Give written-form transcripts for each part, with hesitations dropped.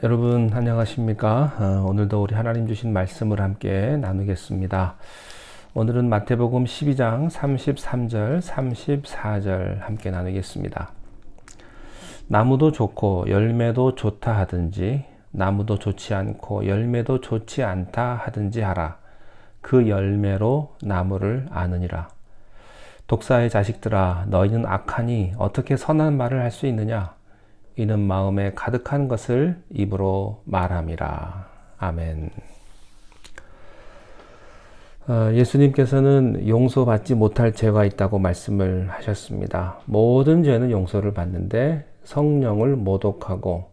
여러분 안녕하십니까? 오늘도 우리 하나님 주신 말씀을 함께 나누겠습니다. 오늘은 마태복음 12장 33절, 34절 함께 나누겠습니다. 나무도 좋고 열매도 좋다 하든지 나무도 좋지 않고 열매도 좋지 않다 하든지 하라. 그 열매로 나무를 아느니라. 독사의 자식들아, 너희는 악하니 어떻게 선한 말을 할 수 있느냐? 이는 마음에 가득한 것을 입으로 말함이라. 아멘. 예수님께서는 용서받지 못할 죄가 있다고 말씀을 하셨습니다. 모든 죄는 용서를 받는데 성령을 모독하고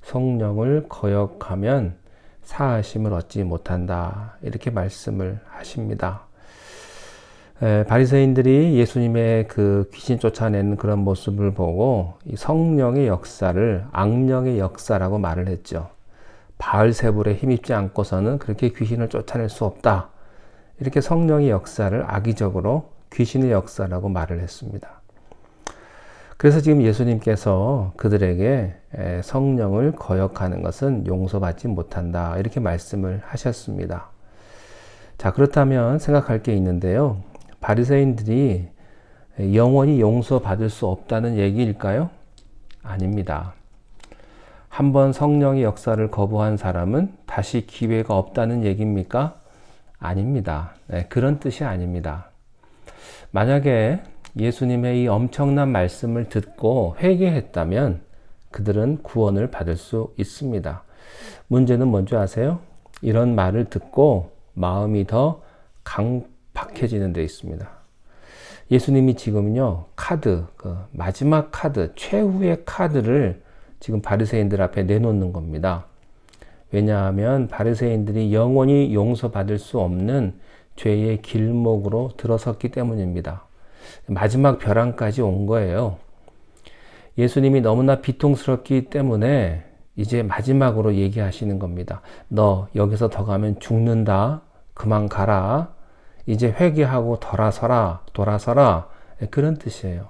성령을 거역하면 사하심을 얻지 못한다. 이렇게 말씀을 하십니다. 바리새인들이 예수님의 그 귀신 쫓아내는 그런 모습을 보고 이 성령의 역사를 악령의 역사라고 말을 했죠. 바알세불에 힘입지 않고서는 그렇게 귀신을 쫓아낼 수 없다. 이렇게 성령의 역사를 악의적으로 귀신의 역사라고 말을 했습니다. 그래서 지금 예수님께서 그들에게 성령을 거역하는 것은 용서받지 못한다. 이렇게 말씀을 하셨습니다. 자, 그렇다면 생각할 게 있는데요. 바리새인들이 영원히 용서받을 수 없다는 얘기일까요? 아닙니다. 한번 성령의 역사를 거부한 사람은 다시 기회가 없다는 얘기입니까? 아닙니다. 그런 뜻이 아닙니다. 만약에 예수님의 이 엄청난 말씀을 듣고 회개했다면 그들은 구원을 받을 수 있습니다. 문제는 뭔지 아세요? 이런 말을 듣고 마음이 더 강팍해지는 데 있습니다. 예수님이 지금요, 마지막 카드, 최후의 카드를 지금 바리새인들 앞에 내놓는 겁니다. 왜냐하면 바리새인들이 영원히 용서받을 수 없는 죄의 길목으로 들어섰기 때문입니다. 마지막 벼랑까지 온 거예요. 예수님이 너무나 비통스럽기 때문에 이제 마지막으로 얘기하시는 겁니다. 너 여기서 더 가면 죽는다. 그만 가라. 이제 회개하고 돌아서라. 그런 뜻이에요.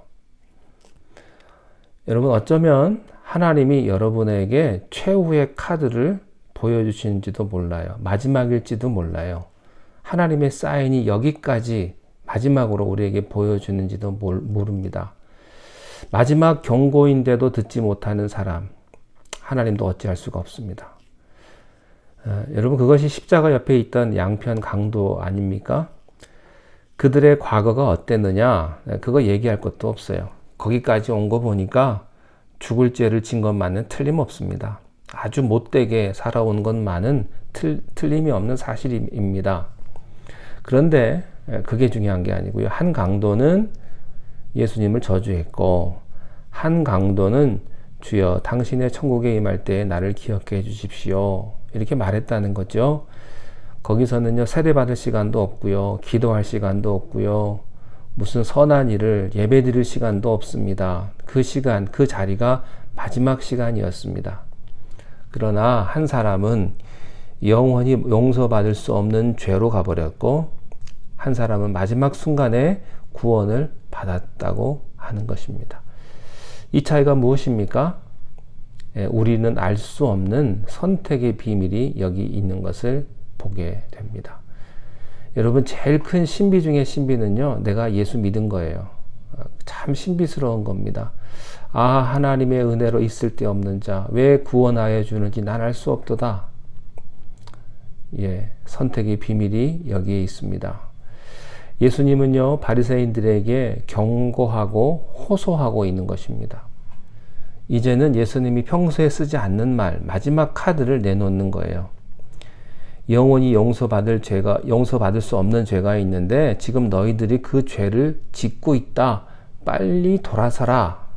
여러분, 어쩌면 하나님이 여러분에게 최후의 카드를 보여주시는지도 몰라요. 마지막일지도 몰라요. 하나님의 사인이 여기까지 마지막으로 우리에게 보여주는지도 모릅니다. 마지막 경고인데도 듣지 못하는 사람, 하나님도 어찌할 수가 없습니다. 여러분, 그것이 십자가 옆에 있던 양편 강도 아닙니까? 그들의 과거가 어땠느냐? 그거 얘기할 것도 없어요. 거기까지 온 거 보니까 죽을 죄를 진 것만은 틀림없습니다. 아주 못되게 살아온 것만은 틀림이 없는 사실입니다. 그런데 그게 중요한 게 아니고요. 한 강도는 예수님을 저주했고 한 강도는 주여 당신의 천국에 임할 때에 나를 기억해 주십시오. 이렇게 말했다는 거죠. 거기서는요, 세례받을 시간도 없고요, 기도할 시간도 없고요, 무슨 선한 일을 예배드릴 시간도 없습니다. 그 시간, 그 자리가 마지막 시간이었습니다. 그러나 한 사람은 영원히 용서받을 수 없는 죄로 가버렸고, 한 사람은 마지막 순간에 구원을 받았다고 하는 것입니다. 이 차이가 무엇입니까? 우리는 알 수 없는 선택의 비밀이 여기 있는 것을 보게 됩니다. 여러분, 제일 큰 신비 중에 신비는요, 내가 예수 믿은 거예요. 참 신비스러운 겁니다. 하나님의 은혜로 있을 데 없는 자, 왜 구원하여 주는지 난 알 수 없도다. 선택의 비밀이 여기에 있습니다. 예수님은요, 바리새인들에게 경고하고 호소하고 있는 것입니다. 이제는 예수님이 평소에 쓰지 않는 말, 마지막 카드를 내놓는 거예요. 영원히 용서받을 수 없는 죄가 있는데 지금 너희들이 그 죄를 짓고 있다. 빨리 돌아서라.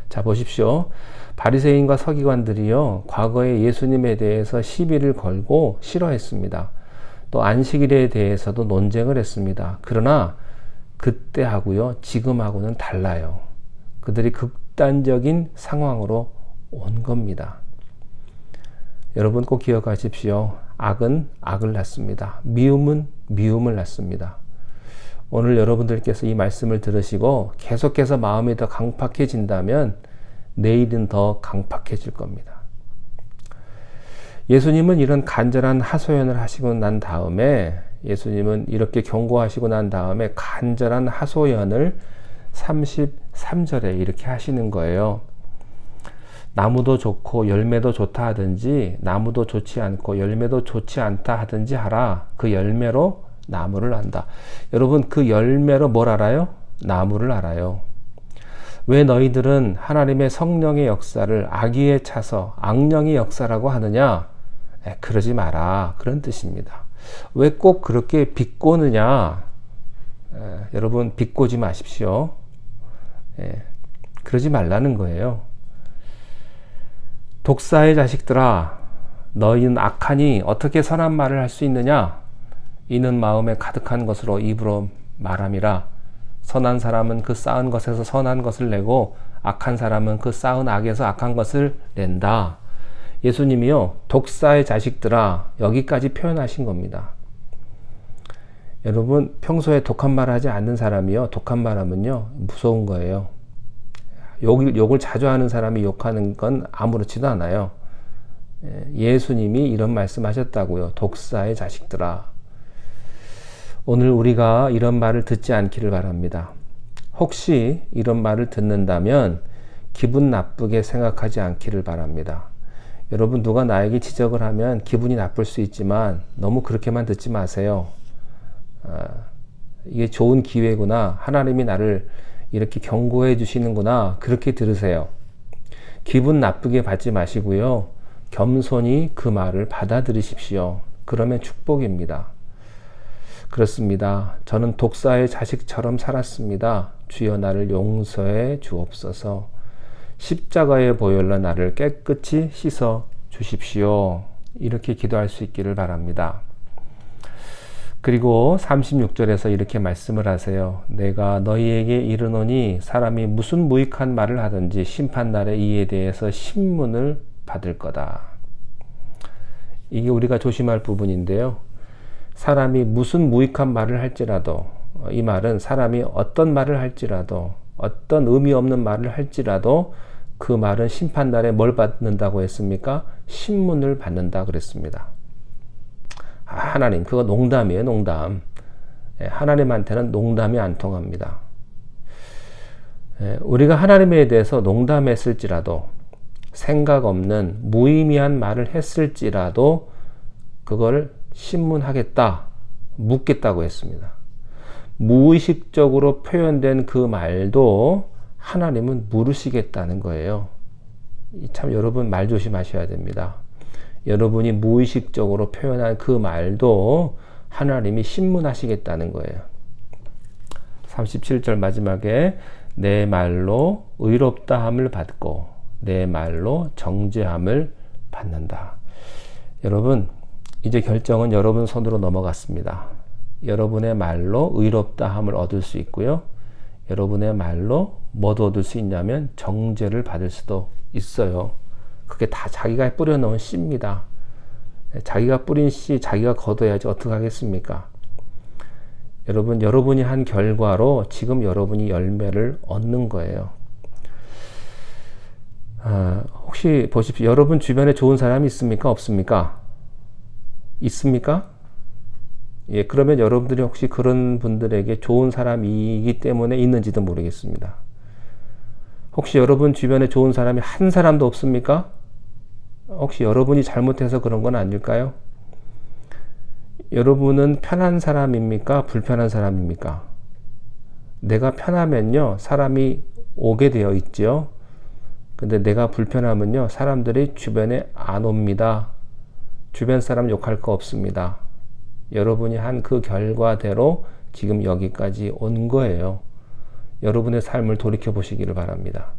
자, 보십시오. 바리새인과 서기관들이요, 과거에 예수님에 대해서 시비를 걸고 싫어했습니다. 또 안식일에 대해서도 논쟁을 했습니다. 그러나 그때하고요, 지금하고는 달라요. 그들이 극단적인 상황으로 온 겁니다. 여러분 꼭 기억하십시오. 악은 악을 낳습니다. 미움은 미움을 낳습니다. 오늘 여러분들께서 이 말씀을 들으시고 계속해서 마음이 더 강팍해진다면 내일은 더 강팍해질 겁니다. 예수님은 이런 간절한 하소연을 하시고 난 다음에, 예수님은 이렇게 경고하시고 난 다음에 간절한 하소연을 33절에 이렇게 하시는 거예요. 나무도 좋고 열매도 좋다 하든지 나무도 좋지 않고 열매도 좋지 않다 하든지 하라. 그 열매로 나무를 안다. 여러분, 그 열매로 뭘 알아요? 나무를 알아요. 왜 너희들은 하나님의 성령의 역사를 악의에 차서 악령의 역사라고 하느냐? 그러지 마라. 그런 뜻입니다. 왜 꼭 그렇게 비꼬느냐? 여러분, 비꼬지 마십시오. 그러지 말라는 거예요. 독사의 자식들아, 너희는 악하니 어떻게 선한 말을 할 수 있느냐? 이는 마음에 가득한 것으로 입으로 말함이라. 선한 사람은 그 쌓은 것에서 선한 것을 내고 악한 사람은 그 쌓은 악에서 악한 것을 낸다. 예수님이요, 독사의 자식들아, 여기까지 표현하신 겁니다. 여러분, 평소에 독한 말 하지 않는 사람이요, 독한 말 하면요 무서운 거예요. 욕을 자주 하는 사람이 욕하는 건 아무렇지도 않아요. 예수님이 이런 말씀하셨다고요. 독사의 자식들아. 오늘 우리가 이런 말을 듣지 않기를 바랍니다. 혹시 이런 말을 듣는다면 기분 나쁘게 생각하지 않기를 바랍니다. 여러분, 누가 나에게 지적을 하면 기분이 나쁠 수 있지만 너무 그렇게만 듣지 마세요. 이게 좋은 기회구나. 하나님이 나를 이렇게 경고해 주시는구나. 그렇게 들으세요. 기분 나쁘게 받지 마시고요. 겸손히 그 말을 받아들이십시오. 그러면 축복입니다. 그렇습니다. 저는 독사의 자식처럼 살았습니다. 주여 나를 용서해 주옵소서. 십자가의 보혈로 나를 깨끗이 씻어 주십시오. 이렇게 기도할 수 있기를 바랍니다. 그리고 36절에서 이렇게 말씀을 하세요. 내가 너희에게 이르노니 사람이 무슨 무익한 말을 하든지 심판날에 이에 대해서 신문을 받을 거다. 이게 우리가 조심할 부분인데요. 사람이 무슨 무익한 말을 할지라도, 이 말은 사람이 어떤 말을 할지라도, 어떤 의미 없는 말을 할지라도 그 말은 심판날에 뭘 받는다고 했습니까? 신문을 받는다 그랬습니다. 하나님, 그거 농담이에요, 농담. 하나님한테는 농담이 안 통합니다. 우리가 하나님에 대해서 농담했을지라도, 생각 없는 무의미한 말을 했을지라도 그걸 신문하겠다, 묻겠다고 했습니다. 무의식적으로 표현된 그 말도 하나님은 물으시겠다는 거예요. 참 여러분, 말 조심하셔야 됩니다. 여러분이 무의식적으로 표현한 그 말도 하나님이 신문하시겠다는 거예요. 37절 마지막에 내 말로 의롭다함을 받고 내 말로 정죄함을 받는다. 여러분, 이제 결정은 여러분 손으로 넘어갔습니다. 여러분의 말로 의롭다함을 얻을 수 있고요. 여러분의 말로 뭐 얻을 수 있냐면 정죄를 받을 수도 있어요. 그게 다 자기가 뿌려놓은 씨입니다. 자기가 뿌린 씨 자기가 걷어야지 어떻게 하겠습니까? 여러분, 여러분이 한 결과로 지금 여러분이 열매를 얻는 거예요. 혹시 보십시오. 여러분 주변에 좋은 사람이 있습니까? 없습니까? 있습니까? 예, 그러면 여러분들이 혹시 그런 분들에게 좋은 사람이기 때문에 있는지도 모르겠습니다. 혹시 여러분 주변에 좋은 사람이 한 사람도 없습니까? 혹시 여러분이 잘못해서 그런 건 아닐까요? 여러분은 편한 사람입니까? 불편한 사람입니까? 내가 편하면요, 사람이 오게 되어 있죠. 근데 내가 불편하면요, 사람들이 주변에 안 옵니다. 주변 사람 욕할 거 없습니다. 여러분이 한 그 결과대로 지금 여기까지 온 거예요. 여러분의 삶을 돌이켜 보시기를 바랍니다.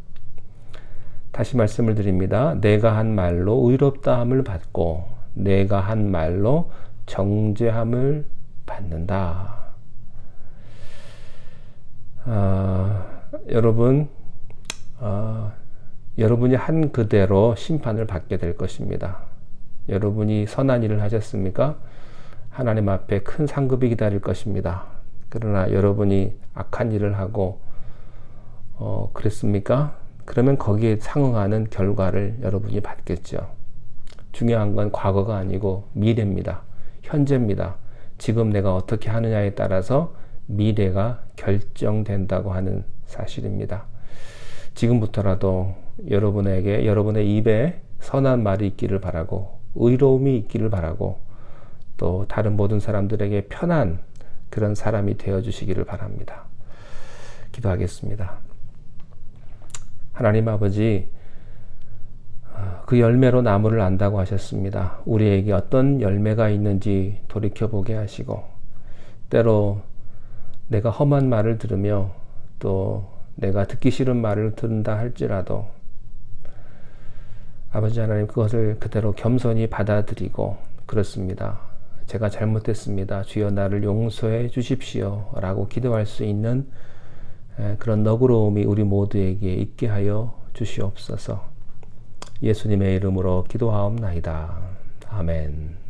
다시 말씀을 드립니다. 내가 한 말로 의롭다함을 받고 내가 한 말로 정죄함을 받는다. 여러분이 한 그대로 심판을 받게 될 것입니다. 여러분이 선한 일을 하셨습니까? 하나님 앞에 큰 상급이 기다릴 것입니다. 그러나 여러분이 악한 일을 하고 그랬습니까? 그러면 거기에 상응하는 결과를 여러분이 받겠죠. 중요한 건 과거가 아니고 미래입니다. 현재입니다. 지금 내가 어떻게 하느냐에 따라서 미래가 결정된다고 하는 사실입니다. 지금부터라도 여러분에게 여러분의 입에 선한 말이 있기를 바라고 의로움이 있기를 바라고 또 다른 모든 사람들에게 편한 그런 사람이 되어 주시기를 바랍니다. 기도하겠습니다. 하나님 아버지, 그 열매로 나무를 안다고 하셨습니다. 우리에게 어떤 열매가 있는지 돌이켜보게 하시고 때로 내가 험한 말을 들으며 또 내가 듣기 싫은 말을 듣는다 할지라도 아버지 하나님 그것을 그대로 겸손히 받아들이고 그렇습니다. 제가 잘못했습니다. 주여 나를 용서해 주십시오 라고 기도할 수 있는 그런 너그러움이 우리 모두에게 있게 하여 주시옵소서. 예수님의 이름으로 기도하옵나이다. 아멘.